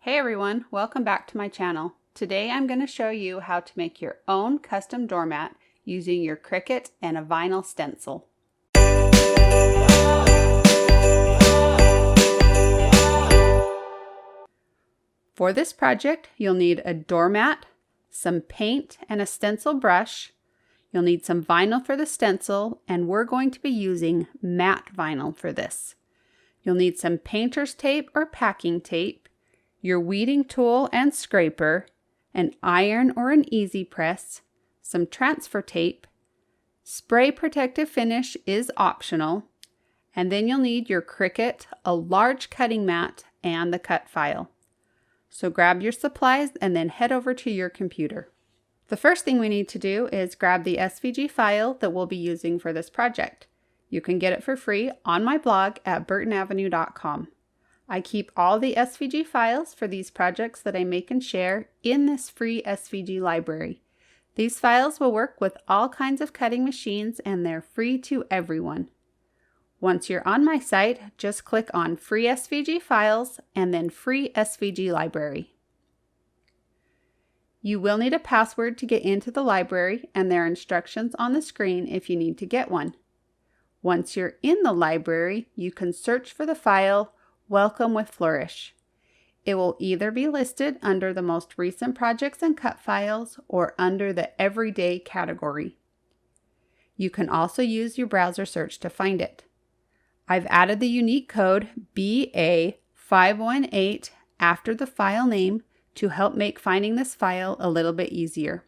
Hey everyone, welcome back to my channel. Today I'm going to show you how to make your own custom doormat using your Cricut and a vinyl stencil. For this project, you'll need a doormat, some paint and a stencil brush. You'll need some vinyl for the stencil, and we're going to be using matte vinyl for this. You'll need some painter's tape or packing tape, your weeding tool and scraper, an iron or an easy press, some transfer tape, spray protective finish is optional, and then you'll need your Cricut, a large cutting mat, and the cut file. So grab your supplies and then head over to your computer. The first thing we need to do is grab the SVG file that we'll be using for this project. You can get it for free on my blog at burtonavenue.com. I keep all the SVG files for these projects that I make and share in this free SVG library. These files will work with all kinds of cutting machines and they're free to everyone. Once you're on my site, just click on Free SVG Files and then Free SVG Library. You will need a password to get into the library, and there are instructions on the screen if you need to get one. Once you're in the library, you can search for the file Welcome with Flourish. It will either be listed under the most recent projects and cut files or under the everyday category. You can also use your browser search to find it. I've added the unique code BA518 after the file name to help make finding this file a little bit easier.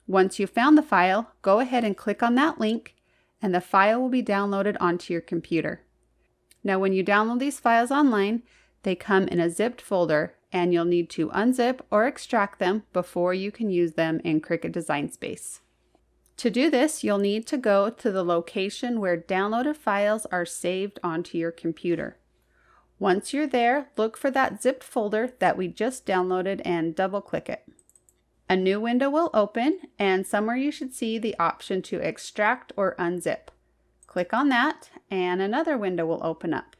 Once you've found the file, go ahead and click on that link and the file will be downloaded onto your computer. Now when you download these files online, they come in a zipped folder and you'll need to unzip or extract them before you can use them in Cricut Design Space. To do this, you'll need to go to the location where downloaded files are saved onto your computer. Once you're there, look for that zipped folder that we just downloaded and double-click it. A new window will open, and somewhere you should see the option to extract or unzip. Click on that, and another window will open up.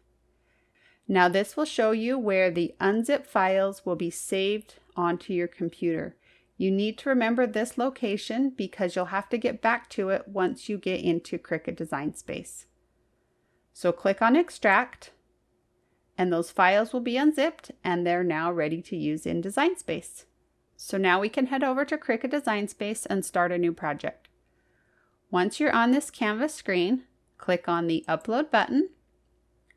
Now this will show you where the unzipped files will be saved onto your computer. You need to remember this location because you'll have to get back to it once you get into Cricut Design Space. So click on Extract, and those files will be unzipped and they're now ready to use in Design Space. So now we can head over to Cricut Design Space and start a new project. Once you're on this canvas screen, click on the Upload button,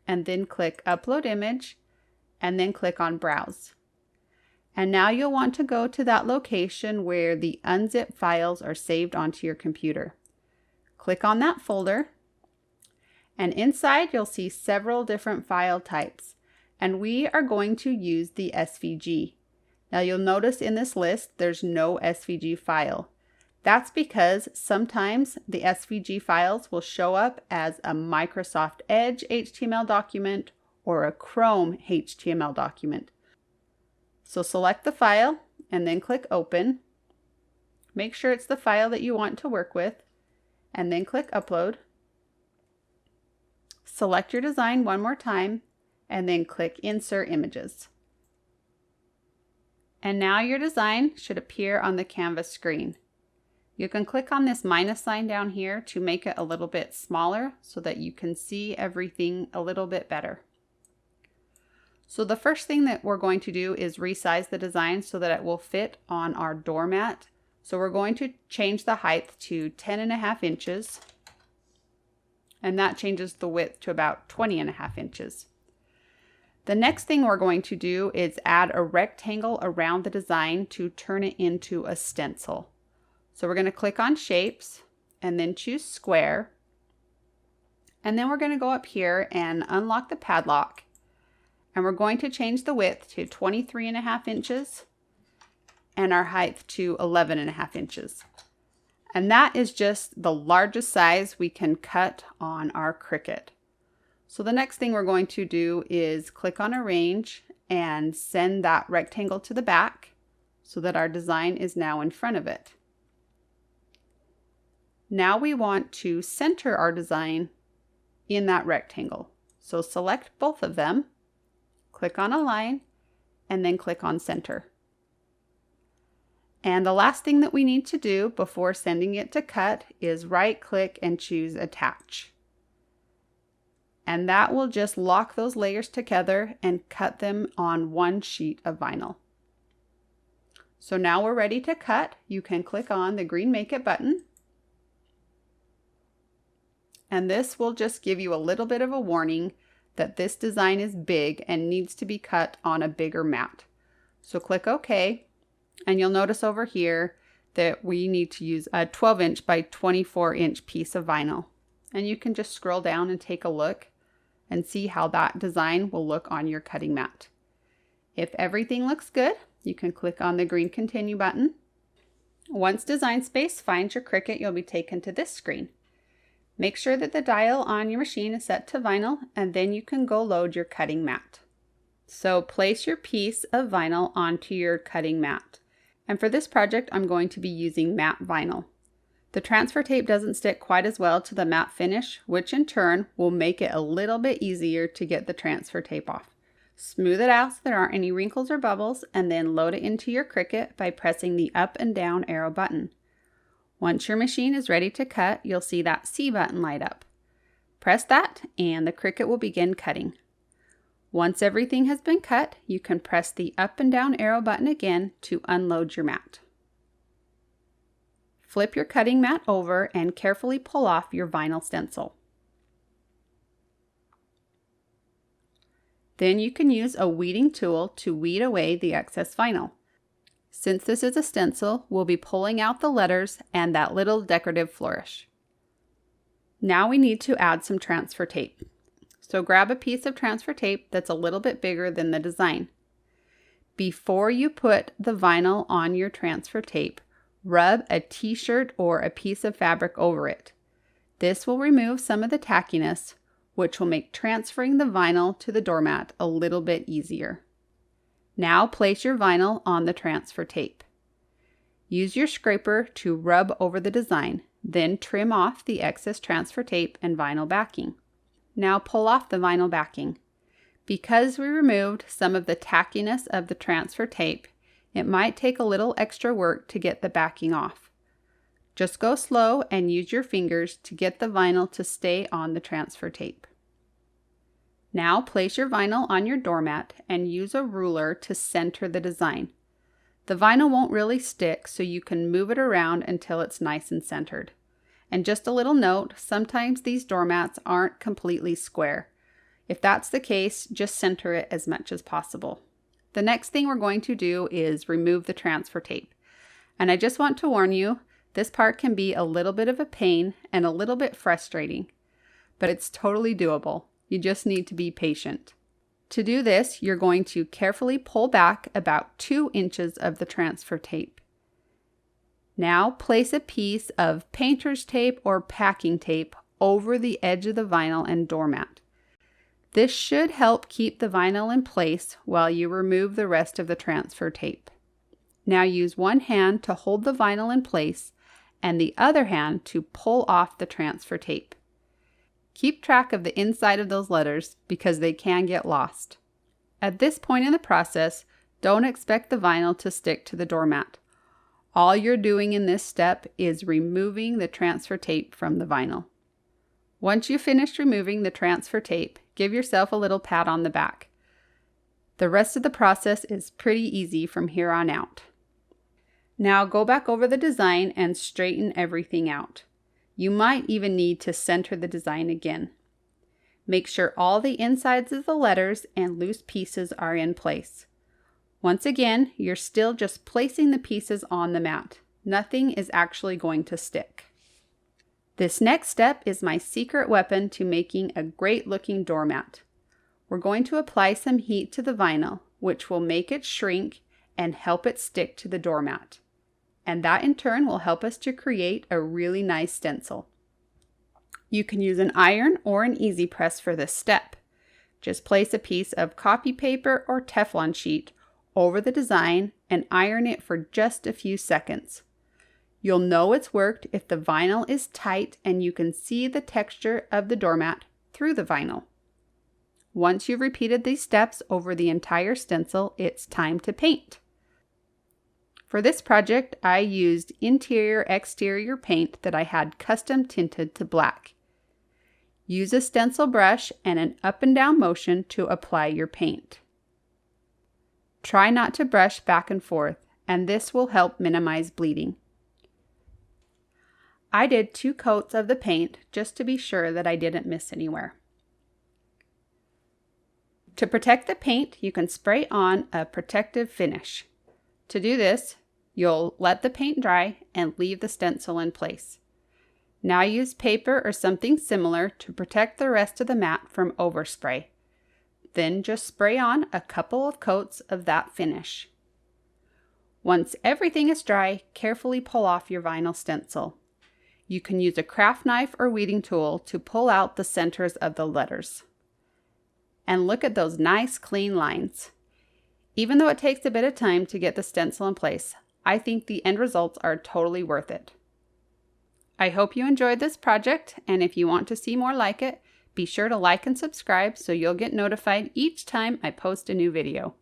and then click Upload Image, and then click on Browse. And now you'll want to go to that location where the unzipped files are saved onto your computer. Click on that folder, and inside you'll see several different file types, and we are going to use the SVG. Now you'll notice in this list there's no SVG file. That's because sometimes the SVG files will show up as a Microsoft Edge HTML document or a Chrome HTML document. So select the file and then click Open. Make sure it's the file that you want to work with, and then click Upload. Select your design one more time and then click Insert Images. And now your design should appear on the canvas screen. You can click on this minus sign down here to make it a little bit smaller so that you can see everything a little bit better. So the first thing that we're going to do is resize the design so that it will fit on our doormat. So we're going to change the height to 10.5 inches, and that changes the width to about 20.5 inches. The next thing we're going to do is add a rectangle around the design to turn it into a stencil. So we're going to click on Shapes and then choose Square. And then we're going to go up here and unlock the padlock. And we're going to change the width to 23.5 inches and our height to 11.5 inches. And that is just the largest size we can cut on our Cricut. So the next thing we're going to do is click on Arrange and send that rectangle to the back so that our design is now in front of it. Now we want to center our design in that rectangle. So select both of them, click on Align, and then click on center. And the last thing that we need to do before sending it to cut is right click and choose attach. And that will just lock those layers together and cut them on one sheet of vinyl. So now we're ready to cut. You can click on the green Make It button. And this will just give you a little bit of a warning that this design is big and needs to be cut on a bigger mat. So click OK. And you'll notice over here that we need to use a 12-inch by 24-inch piece of vinyl. And you can just scroll down and take a look and see how that design will look on your cutting mat. If everything looks good, you can click on the green Continue button. Once Design Space finds your Cricut, you'll be taken to this screen. Make sure that the dial on your machine is set to vinyl, and then you can go load your cutting mat. So place your piece of vinyl onto your cutting mat. And for this project, I'm going to be using matte vinyl. The transfer tape doesn't stick quite as well to the matte finish, which in turn will make it a little bit easier to get the transfer tape off. Smooth it out so there aren't any wrinkles or bubbles, and then load it into your Cricut by pressing the up and down arrow button. Once your machine is ready to cut, you'll see that C button light up. Press that and the Cricut will begin cutting. Once everything has been cut, you can press the up and down arrow button again to unload your mat. Flip your cutting mat over and carefully pull off your vinyl stencil. Then you can use a weeding tool to weed away the excess vinyl. Since this is a stencil, we'll be pulling out the letters and that little decorative flourish. Now we need to add some transfer tape. So grab a piece of transfer tape that's a little bit bigger than the design. Before you put the vinyl on your transfer tape, rub a t-shirt or a piece of fabric over it. This will remove some of the tackiness, which will make transferring the vinyl to the doormat a little bit easier. Now place your vinyl on the transfer tape. Use your scraper to rub over the design, then trim off the excess transfer tape and vinyl backing. Now pull off the vinyl backing. Because we removed some of the tackiness of the transfer tape, it might take a little extra work to get the backing off. Just go slow and use your fingers to get the vinyl to stay on the transfer tape. Now place your vinyl on your doormat and use a ruler to center the design. The vinyl won't really stick, so you can move it around until it's nice and centered. And just a little note, sometimes these doormats aren't completely square. If that's the case, just center it as much as possible. The next thing we're going to do is remove the transfer tape. And I just want to warn you, this part can be a little bit of a pain and a little bit frustrating, but it's totally doable. You just need to be patient. To do this, you're going to carefully pull back about 2 inches of the transfer tape. Now place a piece of painter's tape or packing tape over the edge of the vinyl and doormat. This should help keep the vinyl in place while you remove the rest of the transfer tape. Now use one hand to hold the vinyl in place and the other hand to pull off the transfer tape. Keep track of the inside of those letters because they can get lost. At this point in the process, don't expect the vinyl to stick to the doormat. All you're doing in this step is removing the transfer tape from the vinyl. Once you've finished removing the transfer tape, give yourself a little pat on the back. The rest of the process is pretty easy from here on out. Now go back over the design and straighten everything out. You might even need to center the design again. Make sure all the insides of the letters and loose pieces are in place. Once again, you're still just placing the pieces on the mat. Nothing is actually going to stick. This next step is my secret weapon to making a great looking doormat. We're going to apply some heat to the vinyl, which will make it shrink and help it stick to the doormat. And that in turn will help us to create a really nice stencil. You can use an iron or an easy press for this step. Just place a piece of copy paper or teflon sheet over the design and iron it for just a few seconds. You'll know it's worked if the vinyl is tight and you can see the texture of the doormat through the vinyl. Once you've repeated these steps over the entire stencil, it's time to paint. For this project, I used interior-exterior paint that I had custom tinted to black. Use a stencil brush and an up and down motion to apply your paint. Try not to brush back and forth, and this will help minimize bleeding. I did 2 coats of the paint just to be sure that I didn't miss anywhere. To protect the paint, you can spray on a protective finish. To do this, you'll let the paint dry and leave the stencil in place. Now use paper or something similar to protect the rest of the mat from overspray. Then just spray on a couple of coats of that finish. Once everything is dry, carefully pull off your vinyl stencil. You can use a craft knife or weeding tool to pull out the centers of the letters. And look at those nice clean lines. Even though it takes a bit of time to get the stencil in place, I think the end results are totally worth it. I hope you enjoyed this project, and if you want to see more like it, be sure to like and subscribe so you'll get notified each time I post a new video.